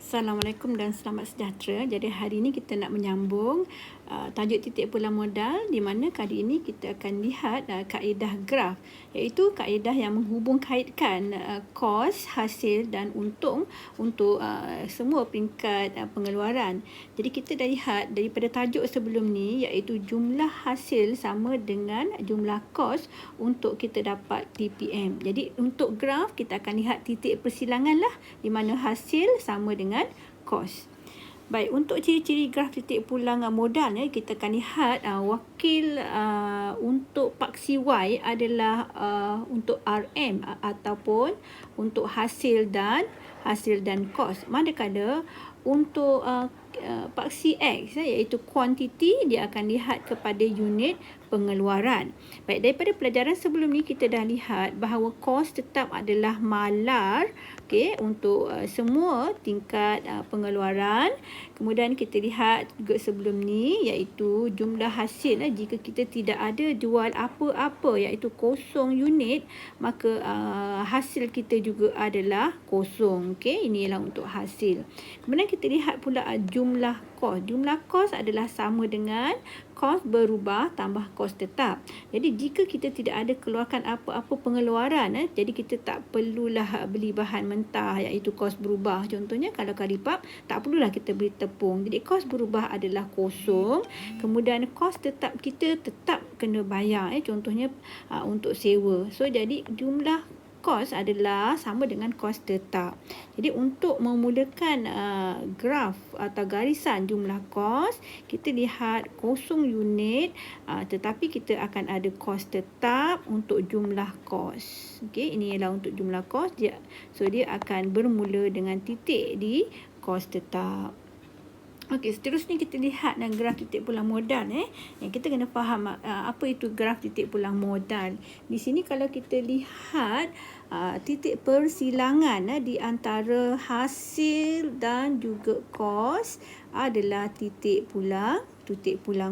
Assalamualaikum dan selamat sejahtera. Jadi hari ini kita nak menyambung tajuk titik pulang modal, di mana kali ini kita akan lihat kaedah graf, iaitu kaedah yang menghubung kaitkan kos, hasil dan untung untuk semua peringkat pengeluaran. Jadi kita dah lihat daripada tajuk sebelum ni, iaitu jumlah hasil sama dengan jumlah kos untuk kita dapat TPM. Jadi untuk graf kita akan lihat titik persilangan lah, di mana hasil sama dengan kos. Baik, untuk ciri-ciri graf titik pulang modal kita akan lihat wakil untuk paksi Y adalah untuk RM ataupun untuk hasil dan kos. Manakala untuk paksi X iaitu kuantiti, dia akan lihat kepada unit pengeluaran. Baik, daripada pelajaran sebelum ni kita dah lihat bahawa kos tetap adalah malar untuk semua tingkat pengeluaran. Kemudian kita lihat juga sebelum ni iaitu jumlah hasil. Jika kita tidak ada jual apa-apa iaitu kosong unit, maka hasil kita juga adalah kosong. Ini ialah untuk hasil. Kemudian kita lihat pula jumlah kos. Jumlah kos adalah sama dengan kos berubah tambah kos tetap. Jadi jika kita tidak ada keluarkan apa-apa pengeluaran, jadi kita tak perlulah beli bahan mentah iaitu kos berubah. Contohnya kalau karipap, tak perlulah kita beli tepung. Jadi kos berubah adalah kosong. Kemudian kos tetap kita tetap kena bayar. Contohnya untuk sewa. So jadi jumlah kos adalah sama dengan kos tetap. Jadi untuk memulakan graf atau garisan jumlah kos, kita lihat kosong unit, tetapi kita akan ada kos tetap untuk jumlah kos. Ini ialah untuk jumlah kos. Dia akan bermula dengan titik di kos tetap. Seterusnya kita lihat graf titik pulang modal. Kita kena faham apa itu graf titik pulang modal. Di sini kalau kita lihat titik persilangan di antara hasil dan juga kos adalah titik pulang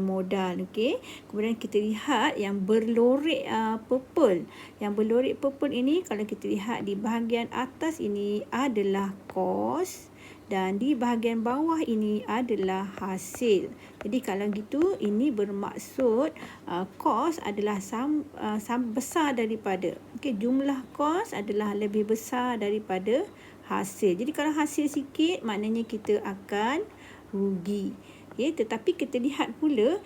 modal. Kemudian kita lihat yang berlorek purple. Yang berlorek purple ini kalau kita lihat di bahagian atas ini adalah kos, dan di bahagian bawah ini adalah hasil. Jadi kalau gitu, ini bermaksud kos adalah besar daripada jumlah kos adalah lebih besar daripada hasil. Jadi kalau hasil sikit, maknanya kita akan rugi. Tetapi kita lihat pula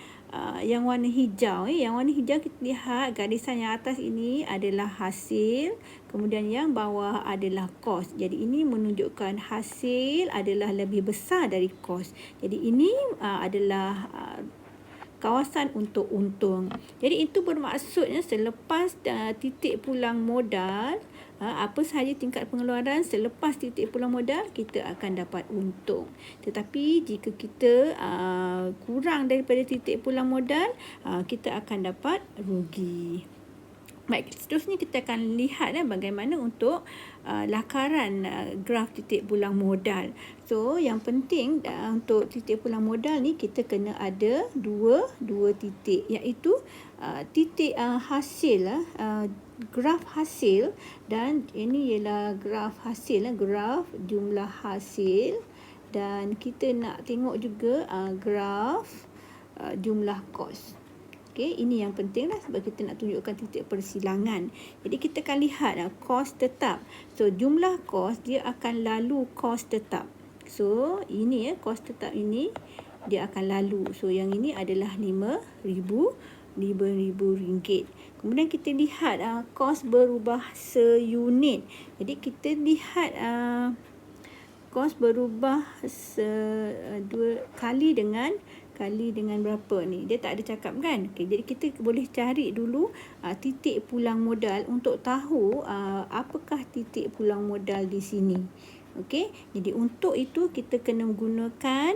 yang warna hijau. Yang warna hijau kita lihat garisan yang atas ini adalah hasil, kemudian yang bawah adalah kos. Jadi ini menunjukkan hasil adalah lebih besar dari kos. Jadi ini adalah kawasan untuk untung. Jadi itu bermaksudnya selepas titik pulang modal, apa sahaja tingkat pengeluaran, selepas titik pulang modal kita akan dapat untung. Tetapi jika kita kurang daripada titik pulang modal, kita akan dapat rugi. Baik, seterusnya kita akan lihat bagaimana untuk lakaran graf titik pulang modal. So, yang penting untuk titik pulang modal ni kita kena ada dua titik, iaitu titik hasil, graf hasil, dan ini ialah graf hasil, graf jumlah hasil, dan kita nak tengok juga graf jumlah kos. Ini yang penting lah sebab kita nak tunjukkan titik persilangan. Jadi kita akan lihat kos tetap. So jumlah kos dia akan lalu kos tetap. So ini kos tetap ini dia akan lalu. So yang ini adalah RM5,000. Kemudian kita lihat kos berubah seunit. Jadi kita lihat kos berubah kali dengan berapa ni, dia tak ada cakap kan. Jadi kita boleh cari dulu titik pulang modal untuk tahu apakah titik pulang modal di sini. Jadi untuk itu kita kena gunakan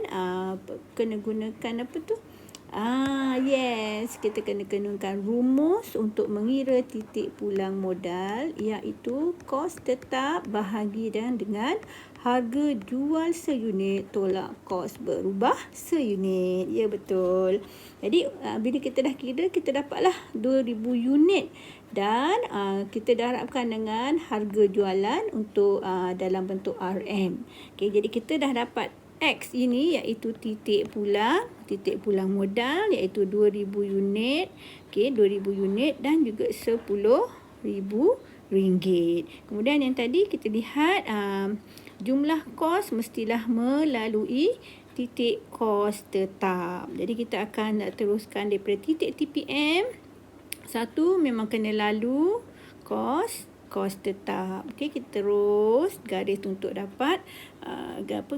Yes, kita kena kenakan rumus untuk mengira titik pulang modal, iaitu kos tetap bahagikan dengan harga jual seunit tolak kos berubah seunit. Ya, betul. Jadi bila kita dah kira, kita dapatlah 2,000 unit dan kita dah harapkan dengan harga jualan untuk dalam bentuk RM. Okay, jadi kita dah dapat X ini iaitu titik pulang modal iaitu 2,000 unit. Okey, 2,000 unit dan juga RM10,000. Kemudian yang tadi kita lihat jumlah kos mestilah melalui titik kos tetap. Jadi kita akan teruskan daripada titik TPM. Satu memang kena lalu kos tetap. Okey, kita terus garis untuk dapat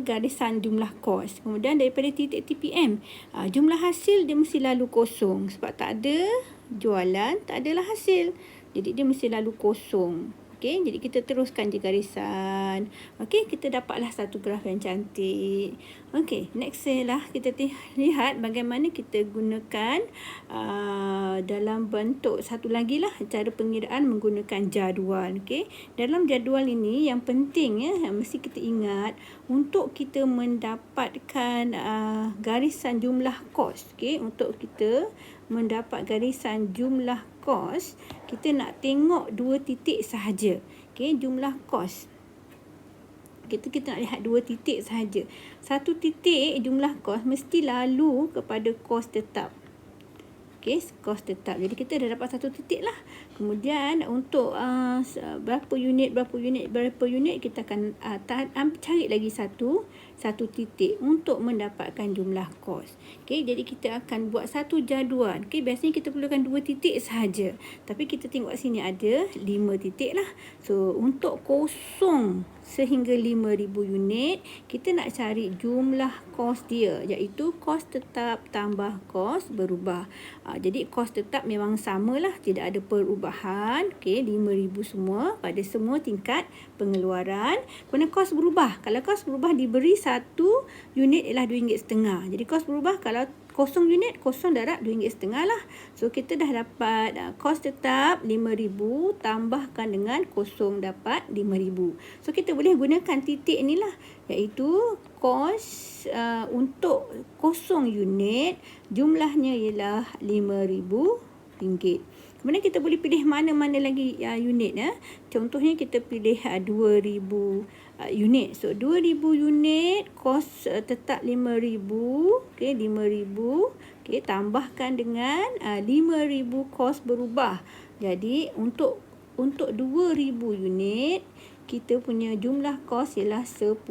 garisan jumlah kos. Kemudian daripada titik TPM, jumlah hasil dia mesti lalu kosong sebab tak ada jualan, tak adalah hasil. Jadi dia mesti lalu kosong. Okey, jadi kita teruskan je garisan. Okey, kita dapatlah satu graf yang cantik. Okey, next lah kita lihat bagaimana kita gunakan dalam bentuk satu lagi lah cara pengiraan menggunakan jadual. Okey, dalam jadual ini yang penting mesti kita ingat untuk kita mendapatkan garisan jumlah kos. Okey, untuk kita mendapat garisan jumlah kos, kita nak tengok dua titik sahaja. Okey, jumlah kos. Kita nak lihat dua titik sahaja. Satu titik jumlah kos mesti lalu kepada kos tetap. Okey, kos tetap. Jadi kita dah dapat satu titik lah. Kemudian untuk berapa unit kita akan cari lagi satu titik untuk mendapatkan jumlah kos. Okey, jadi kita akan buat satu jadual. Okey, biasanya kita perlukan 2 titik sahaja. Tapi kita tengok sini ada 5 titik lah. So, untuk kosong sehingga 5,000 unit, kita nak cari jumlah kos dia, iaitu kos tetap tambah kos berubah. Jadi kos tetap memang samalah, tidak ada perubahan. Okey, 5,000 semua pada semua tingkat pengeluaran. Kemudian kos berubah. Kalau kos berubah diberi satu unit ialah RM2.50. Jadi kos berubah kalau kosong unit, kosong darab RM2.50 lah. So, kita dah dapat kos tetap 5,000 tambahkan dengan kosong dapat 5,000. So, kita boleh gunakan titik ni lah, iaitu kos untuk kosong unit jumlahnya ialah RM5,000. Kemudian kita boleh pilih mana-mana lagi unit. Contohnya kita pilih 2,000 unit. So 2,000 unit kos tetap 5,000. Okey, 5,000. Okey, tambahkan dengan 5,000 kos berubah. Jadi untuk 2,000 unit kita punya jumlah kos ialah 10,000.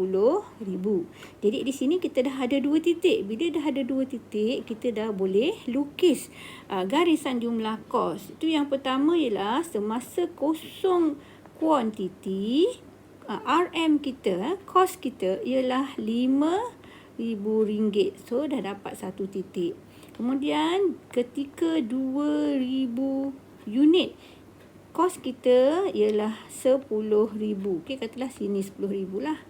Jadi di sini kita dah ada 2 titik. Bila dah ada 2 titik, kita dah boleh lukis garisan jumlah kos. Itu yang pertama ialah semasa kosong kuantiti, RM kita, kos kita ialah RM5,000. So dah dapat satu titik. Kemudian ketika 2,000 unit, kos kita ialah 10,000. Okey, katalah sini 10,000 lah.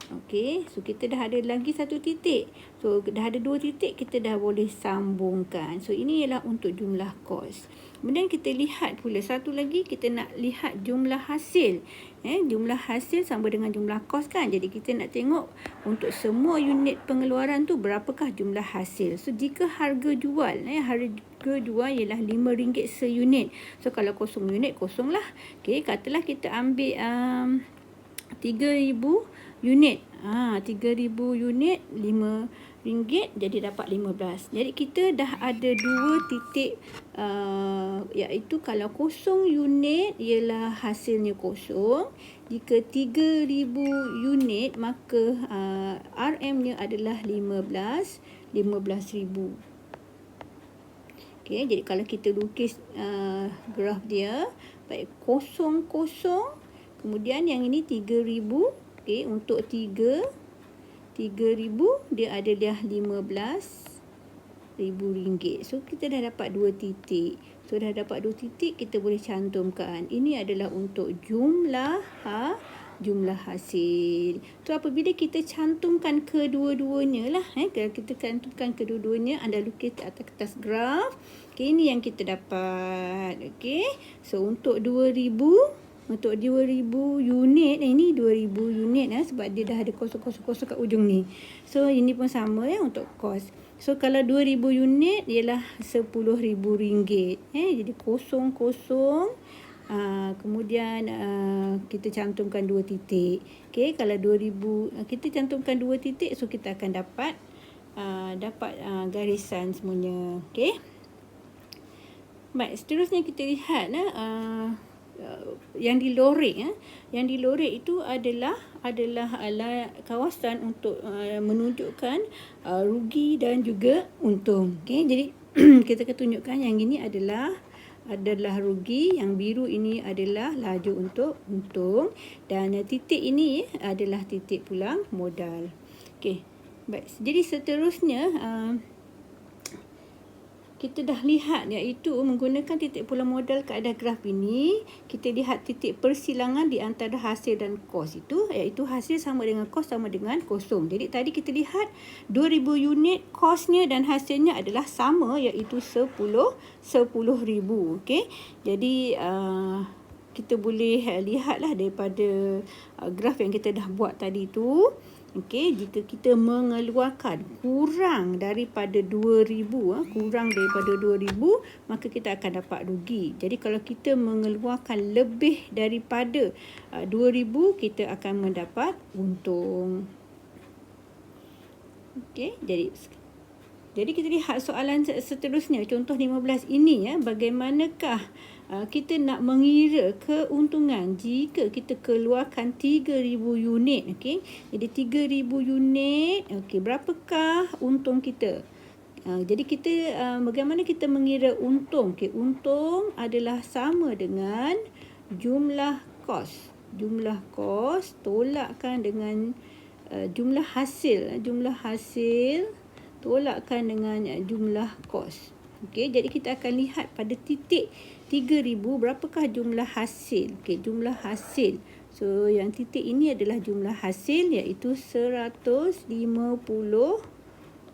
Okey, so kita dah ada lagi satu titik. So dah ada 2 titik, kita dah boleh sambungkan. So ini ialah untuk jumlah kos. Kemudian kita lihat pula satu lagi, kita nak lihat jumlah hasil. Jumlah hasil sama dengan jumlah kos kan. Jadi kita nak tengok untuk semua unit pengeluaran tu berapakah jumlah hasil. So jika harga jual, harga jual ialah RM5 seunit. So kalau kosong unit, kosong lah. Okey, katalah kita ambil 3,000 unit. 3,000 unit RM5, jadi dapat 15. Jadi kita dah ada 2 titik, iaitu kalau kosong unit ialah hasilnya kosong. Jika 3,000 unit maka RM-nya adalah 15,000. Okey, jadi kalau kita lukis graf dia, baik kosong, kemudian yang ini 3,000. Okey, untuk 3,000 dia adalah RM15,000. So kita dah dapat 2 titik. Kita boleh cantumkan. Ini adalah untuk jumlah jumlah hasil. Tu apabila kita cantumkan kedua-duanya lah. Kalau kita cantumkan kedua-duanya, anda lukis di atas kertas graf. Okay, ini yang kita dapat. Okay, so untuk 2,000 unit, ini 2,000 unit sebab dia dah ada kosong-kosong kat ujung ni. So ini pun sama untuk kos. So kalau 2,000 unit ialah RM10,000. Jadi kosong-kosong. Kemudian kita cantumkan 2 titik. Okay, kalau 2,000 kita cantumkan 2 titik, so kita akan dapat garisan semuanya. Okay. Baik, seterusnya kita lihat yang di Lorek. Yang di Lorek itu adalah kawasan untuk menunjukkan rugi dan juga untung. Okay, jadi kita akan tunjukkan yang ini adalah rugi, yang biru ini adalah laju untuk untung, dan titik ini adalah titik pulang modal. Okey. Baik, jadi seterusnya kita dah lihat iaitu menggunakan titik pulang modal kaedah graf ini, kita lihat titik persilangan di antara hasil dan kos itu, iaitu hasil sama dengan kos sama dengan kosong. Jadi tadi kita lihat 2,000 unit, kosnya dan hasilnya adalah sama, iaitu 10,000. Okey. Jadi kita boleh lihatlah daripada graf yang kita dah buat tadi tu. Okey, jika kita mengeluarkan kurang daripada 2,000, maka kita akan dapat rugi. Jadi kalau kita mengeluarkan lebih daripada 2,000, kita akan mendapat untung. Okey, jadi kita lihat soalan seterusnya, contoh 15 ini bagaimanakah kita nak mengira keuntungan jika kita keluarkan 3,000 unit. Okey, jadi 3,000 unit, okey, berapakah untung kita? Jadi kita bagaimana kita mengira untung? Okey, untung adalah sama dengan jumlah kos. Jumlah kos tolakkan dengan jumlah hasil. Jumlah hasil tolakkan dengan jumlah kos. Okey, jadi kita akan lihat pada titik 3,000 berapakah jumlah hasil. Okey, jumlah hasil. So yang titik ini adalah jumlah hasil, iaitu RM150,000.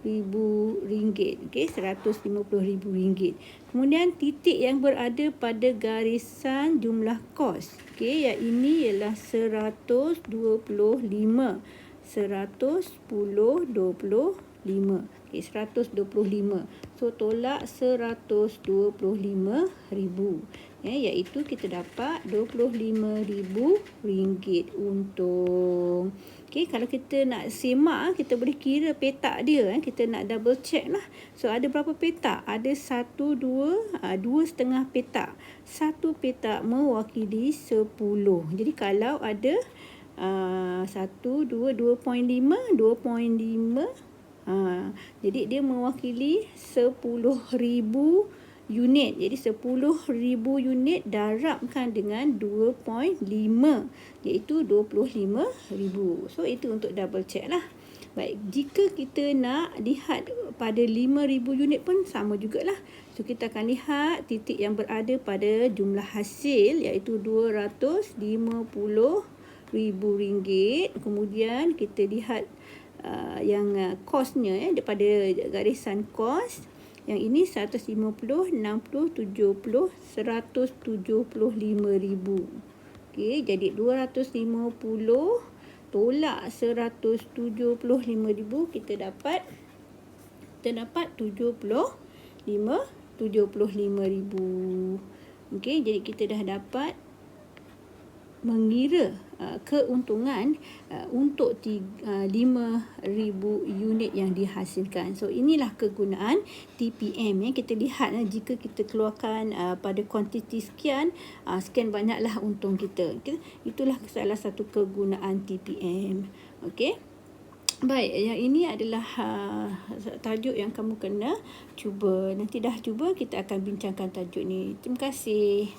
Okey, RM150,000. Kemudian titik yang berada pada garisan jumlah kos. Okey, yang ini ialah 125. 125. Okey, 125. So tolak 125,000. Iaitu kita dapat RM25,000 untung. Okey, kalau kita nak semak, kita boleh kira petak dia. Kita nak double check lah. So ada berapa petak? Ada 2,5 petak. Satu petak mewakili 10. Jadi kalau ada 2.5. Jadi dia mewakili 10,000 unit. Jadi 10,000 unit darabkan dengan 2.5, iaitu 25,000. So itu untuk double check lah. Baik, jika kita nak lihat pada 5,000 unit pun sama jugalah. So kita akan lihat titik yang berada pada jumlah hasil, iaitu RM250,000. Kemudian kita lihat yang kosnya daripada garisan kos. Yang ini 150, 60, 70, 175,000. Okey, jadi 250 tolak 175,000, kita dapat 75,000. Okey, jadi kita dah dapat mengira keuntungan untuk 5,000 unit yang dihasilkan. So inilah kegunaan TPM. Kita lihat jika kita keluarkan pada kuantiti sekian, sekian banyaklah untung kita. Itulah salah satu kegunaan TPM. Okey. Baik, yang ini adalah tajuk yang kamu kena cuba. Nanti dah cuba, kita akan bincangkan tajuk ni. Terima kasih.